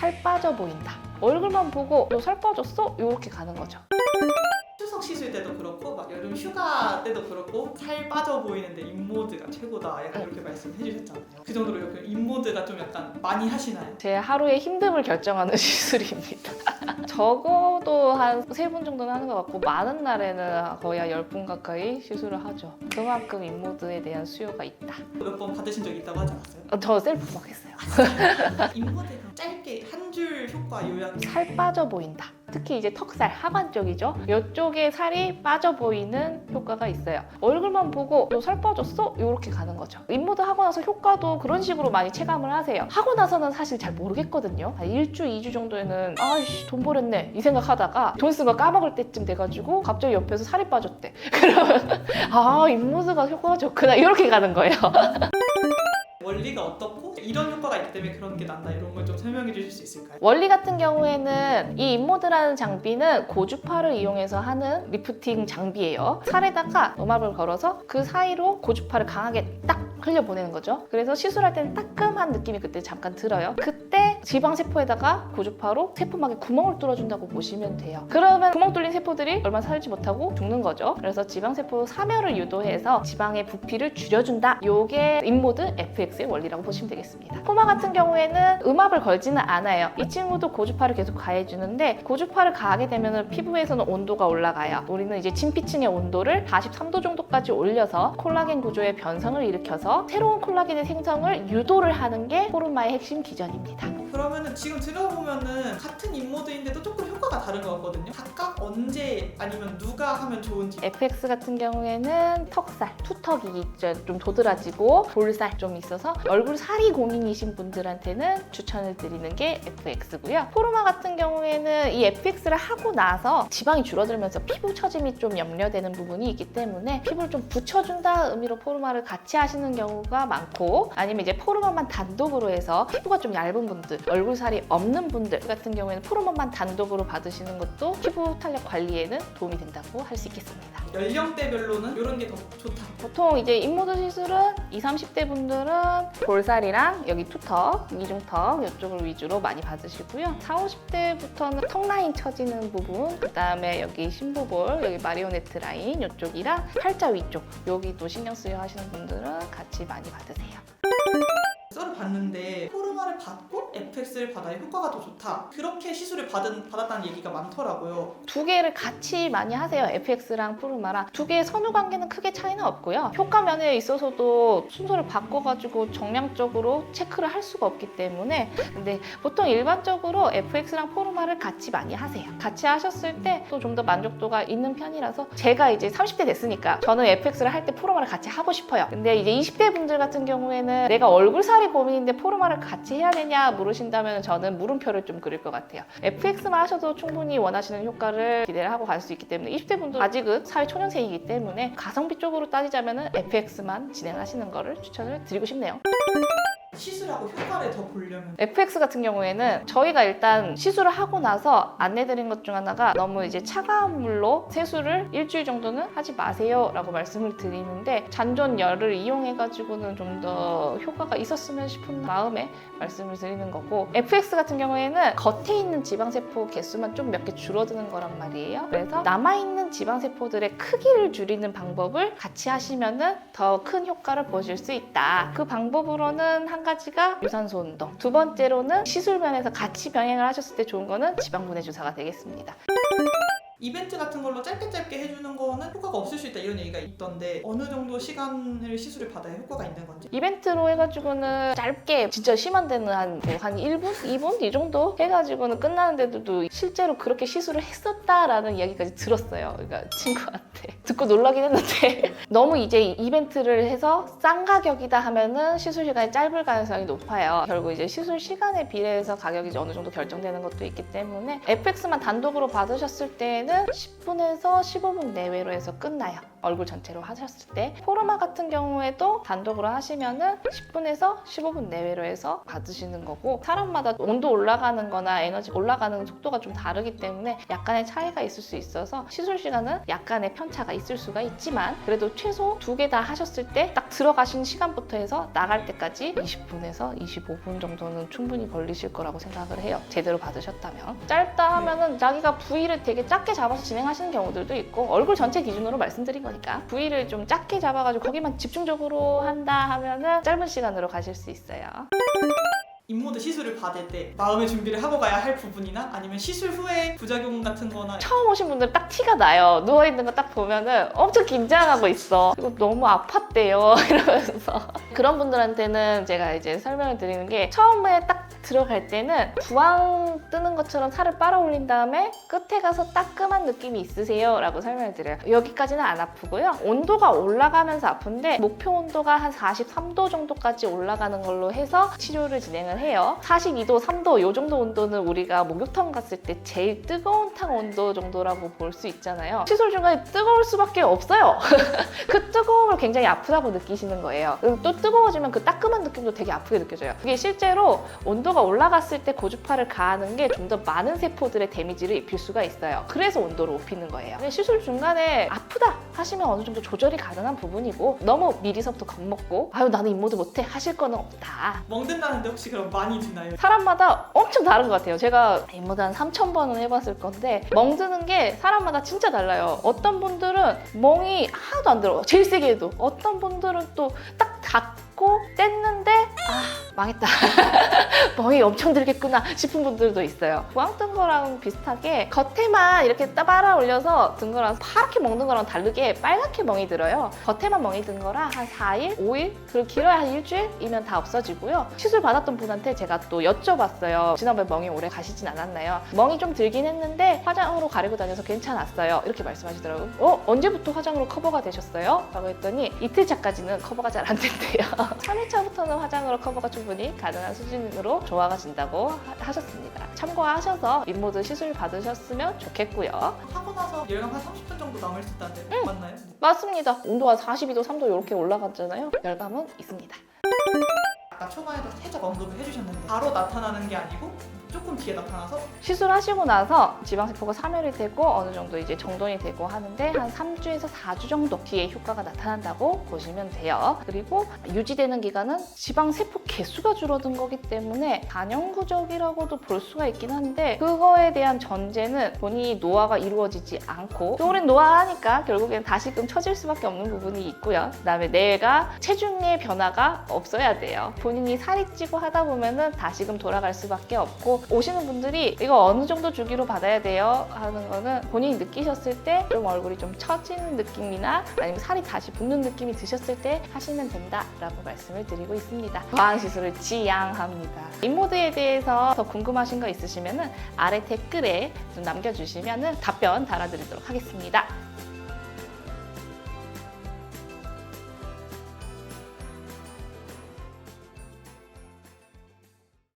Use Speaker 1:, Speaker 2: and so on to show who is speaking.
Speaker 1: 살 빠져 보인다. 얼굴만 보고 너 살 빠졌어? 이렇게 가는 거죠.
Speaker 2: 추석 시술 때도 그렇고 막 여름 휴가 때도 그렇고 살 빠져 보이는데 인모드가 최고다 약간 이렇게 말씀해 주셨잖아요. 그 정도로 그 인모드가 좀 약간 많이 하시나요?
Speaker 1: 제 하루의 힘듦을 결정하는 시술입니다. 적어도 한 3분 정도는 하는 것 같고 많은 날에는 거의 한 10분 가까이 시술을 하죠. 그만큼 인모드에 대한 수요가 있다.
Speaker 2: 몇 번 받으신 적이 있다고 하지 않았어요?
Speaker 1: 저 셀프 막 했어요.
Speaker 2: 인모드에 그럼 짧게 한 줄 효과 요약.
Speaker 1: 살 빠져 보인다. 특히 이제 턱살 하관 쪽이죠. 이쪽에 살이 빠져 보이는 효과가 있어요. 얼굴만 보고 너 살 빠졌어? 이렇게 가는 거죠. 인모드 하고 나서 효과도 그런 식으로 많이 체감을 하세요. 하고 나서는 사실 잘 모르겠거든요. 한 1주, 2주 정도에는 아이씨 돈 버렸네 이 생각하다가 돈 쓴 거 까먹을 때쯤 돼가지고 갑자기 옆에서 살이 빠졌대. 그러면 아 인모드가 효과가 좋구나 이렇게 가는 거예요.
Speaker 2: 원리가 어떻고 이런 효과가 있기 때문에 그런 게 난다 이런 걸 좀 설명해 주실 수 있을까요?
Speaker 1: 원리 같은 경우에는 이 인모드라는 장비는 고주파를 이용해서 하는 리프팅 장비예요. 살에다가 음압을 걸어서 그 사이로 고주파를 강하게 딱 흘려보내는 거죠. 그래서 시술할 때는 따끔한 느낌이 그때 잠깐 들어요. 그때 지방세포에다가 고주파로 세포막에 구멍을 뚫어준다고 보시면 돼요. 그러면 구멍 뚫린 세포들이 얼마 살지 못하고 죽는 거죠. 그래서 지방세포 사멸을 유도해서 지방의 부피를 줄여준다. 요게 인모드 FX의 원리라고 보시면 되겠습니다. 포마 같은 경우에는 음압을 걸지는 않아요. 이 친구도 고주파를 계속 가해주는데 고주파를 가하게 되면 피부에서는 온도가 올라가요. 우리는 이제 진피층의 온도를 43도 정도까지 올려서 콜라겐 구조의 변성을 일으켜서 새로운 콜라겐의 생성을 유도를 하는 게 포르마의 핵심 기전입니다.
Speaker 2: 그러면은 지금 들어보면은 같은 인모드인데도 조금 효과가 다른 것 같거든요. 각각 언제 아니면 누가 하면 좋은지.
Speaker 1: FX 같은 경우에는 턱살, 투턱이 이제 좀 도드라지고 볼살 좀 있어서 얼굴 살이 고민이신 분들한테는 추천을 드리는 게 FX고요. 포르마 같은 경우에는 이 FX를 하고 나서 지방이 줄어들면서 피부 처짐이 좀 염려되는 부분이 있기 때문에 피부를 좀 붙여준다 의미로 포르마를 같이 하시는 경우가 많고 아니면 이제 포르마만 단독으로 해서 피부가 좀 얇은 분들, 얼굴 살이 없는 분들 같은 경우에는 포르마만 단독으로 받으시는 것도 피부 탄력 관리에는 도움이 된다고 할 수 있겠습니다.
Speaker 2: 연령대별로는 이런 게 더 좋다.
Speaker 1: 보통 이제 인모드 시술은 20, 30대 분들은 볼살이랑 여기 투턱, 이중턱 이쪽을 위주로 많이 받으시고요. 40, 50대부터는 턱 라인 처지는 부분, 그 다음에 여기 심부볼, 여기 마리오네트 라인 이쪽이랑 팔자 위쪽 여기도 신경 쓰여 하시는 분들은 같이 많이 받으세요.
Speaker 2: 썰을 봤는데 포르마를 받고 FX를 받아야 효과가 더 좋다. 그렇게 시술을 받았다는 얘기가 많더라고요.
Speaker 1: 두 개를 같이 많이 하세요. FX랑 포르마랑. 두 개의 선후 관계는 크게 차이는 없고요. 효과 면에 있어서도 순서를 바꿔가지고 정량적으로 체크를 할 수가 없기 때문에 근데 보통 일반적으로 FX랑 포르마를 같이 많이 하세요. 같이 하셨을 때 또 좀 더 만족도가 있는 편이라서 제가 이제 30대 됐으니까 저는 FX를 할 때 포르마를 같이 하고 싶어요. 근데 이제 20대 분들 같은 경우에는 내가 얼굴 살이 고민인데 포르마를 같이 해야 되냐 물으신다면 저는 물음표를 좀 그릴 것 같아요. FX만 하셔도 충분히 원하시는 효과를 기대를 하고 갈 수 있기 때문에 20대 분들 아직은 사회 초년생이기 때문에 가성비 쪽으로 따지자면 FX만 진행하시는 거를 추천을 드리고 싶네요.
Speaker 2: 시술하고 효과를 더 보려면
Speaker 1: FX 같은 경우에는 저희가 일단 시술을 하고 나서 안내드린 것 중 하나가 너무 이제 차가운 물로 세수를 일주일 정도는 하지 마세요 라고 말씀을 드리는데 잔존열을 이용해 가지고는 좀 더 효과가 있었으면 싶은 마음에 말씀을 드리는 거고 FX 같은 경우에는 겉에 있는 지방세포 개수만 좀 몇 개 줄어드는 거란 말이에요. 그래서 남아있는 지방세포들의 크기를 줄이는 방법을 같이 하시면은 더 큰 효과를 보실 수 있다. 그 방법으로는 한 가지가 유산소 운동, 두 번째로는 시술 면에서 같이 병행을 하셨을 때 좋은 거는 지방분해 주사가 되겠습니다.
Speaker 2: 이벤트 같은 걸로 짧게 해주는 거는 효과가 없을 수 있다 이런 얘기가 있던데 어느 정도 시간을 시술을 받아야 효과가 있는 건지.
Speaker 1: 이벤트로 해가지고는 짧게 진짜 심한 데는 한 1분? 2분? 이 정도 해가지고는 끝나는 데들도 실제로 그렇게 시술을 했었다라는 이야기까지 들었어요. 그러니까 친구한테 듣고 놀라긴 했는데 너무 이제 이벤트를 해서 싼 가격이다 하면은 시술 시간이 짧을 가능성이 높아요. 결국 이제 시술 시간에 비례해서 가격이 이제 어느 정도 결정되는 것도 있기 때문에 FX만 단독으로 받으셨을 때에는 10분에서 15분 내외로 해서 끝나요. 얼굴 전체로 하셨을 때, 포르마 같은 경우에도 단독으로 하시면은 10분에서 15분 내외로 해서 받으시는 거고, 사람마다 온도 올라가는 거나 에너지 올라가는 속도가 좀 다르기 때문에 약간의 차이가 있을 수 있어서 시술 시간은 약간의 편차가 있을 수가 있지만, 그래도 최소 2개 다 하셨을 때 딱 들어가신 시간부터 해서 나갈 때까지 20분에서 25분 정도는 충분히 걸리실 거라고 생각을 해요. 제대로 받으셨다면. 짧다 하면은 자기가 부위를 되게 작게 잡아서 진행하시는 경우들도 있고, 얼굴 전체 기준으로 말씀드린 거니까 부위를 좀 작게 잡아가지고 거기만 집중적으로 한다 하면은 짧은 시간으로 가실 수 있어요.
Speaker 2: 인모드 시술을 받을 때 마음의 준비를 하고 가야 할 부분이나 아니면 시술 후에 부작용 같은 거나
Speaker 1: 처음 오신 분들 딱 티가 나요. 누워있는 거 딱 보면은 엄청 긴장하고 있어. 이거 너무 아팠대요. 이러면서. 그런 분들한테는 제가 이제 설명을 드리는 게, 처음에 딱 들어갈 때는 부항 뜨는 것처럼 살을 빨아 올린 다음에 끝에 가서 따끔한 느낌이 있으세요? 라고 설명을 드려요. 여기까지는 안 아프고요. 온도가 올라가면서 아픈데 목표 온도가 한 43도 정도까지 올라가는 걸로 해서 치료를 진행을 해요. 42도, 3도 이 정도 온도는 우리가 목욕탕 갔을 때 제일 뜨거운 탕 온도 정도라고 볼 수 있잖아요. 시술 중간에 뜨거울 수밖에 없어요. 그 뜨거움을 굉장히 아프다고 느끼시는 거예요. 또 뜨거워지면 그 따끔한 느낌도 되게 아프게 느껴져요. 이게 실제로 온도가 올라갔을 때 고주파를 가하는 게 좀 더 많은 세포들의 데미지를 입힐 수가 있어요. 그래서 온도를 높이는 거예요. 시술 중간에 아프다 하시면 어느 정도 조절이 가능한 부분이고, 너무 미리서부터 겁먹고 아유 나는 인모드 못해 하실 거는 없다.
Speaker 2: 멍든다는데 혹시 그럼 많이 드나요?
Speaker 1: 사람마다 엄청 다른 것 같아요. 제가 인모드 한 3,000번은 해봤을 건데, 멍드는 게 사람마다 진짜 달라요. 어떤 분들은 멍이 하나도 안 들어요. 제일 세게 해도. 어떤 분들은 또 딱 닫고 뗐는데 망했다. 멍이 엄청 들겠구나 싶은 분들도 있어요. 부항 뜬 거랑 비슷하게 겉에만 이렇게 빨아 올려서 든 거랑 파랗게 먹는 거랑 다르게 빨갛게 멍이 들어요. 겉에만 멍이 든 거라 한 4일, 5일, 그리고 길어야 한 일주일이면 다 없어지고요. 시술 받았던 분한테 제가 또 여쭤봤어요. 지난번에 멍이 오래 가시진 않았나요? 멍이 좀 들긴 했는데 화장으로 가리고 다녀서 괜찮았어요. 이렇게 말씀하시더라고요. 언제부터 화장으로 커버가 되셨어요? 라고 했더니 이틀 차까지는 커버가 잘 안 된대요. 3일차부터는 화장으로 커버가 충분히 가능한 수준으로 조화가 하셨습니다. 참고하셔서 인모드 시술 받으셨으면 좋겠고요.
Speaker 2: 하고 나서 열감 한 30분 정도 남을 수 있다는데 맞나요?
Speaker 1: 맞습니다. 온도가 42도, 3도 이렇게 올라갔잖아요. 열감은 있습니다.
Speaker 2: 아까 초반에도 살짝 언급을 해주셨는데 바로 나타나는 게 아니고 조금 뒤에 나타나서
Speaker 1: 시술하시고 나서 지방세포가 사멸이 되고 어느 정도 이제 정돈이 되고 하는데 한 3주에서 4주 정도 뒤에 효과가 나타난다고 보시면 돼요. 그리고 유지되는 기간은 지방세포 개수가 줄어든 거기 때문에 단영구적이라고도 볼 수가 있긴 한데, 그거에 대한 전제는 본인이 노화가 이루어지지 않고, 또 우린 노화하니까 결국엔 다시금 처질 수밖에 없는 부분이 있고요. 그다음에 내가 체중의 변화가 없어야 돼요. 본인이 살이 찌고 하다 보면은 다시금 돌아갈 수밖에 없고, 오시는 분들이 이거 어느 정도 주기로 받아야 돼요 하는 거는 본인이 느끼셨을 때 좀 얼굴이 좀 처지는 느낌이나 아니면 살이 다시 붙는 느낌이 드셨을 때 하시면 된다라고 말씀을 드리고 있습니다. 부항 시술을 지향합니다. 인모드에 대해서 더 궁금하신 거 있으시면 아래 댓글에 좀 남겨주시면 답변 달아드리도록 하겠습니다.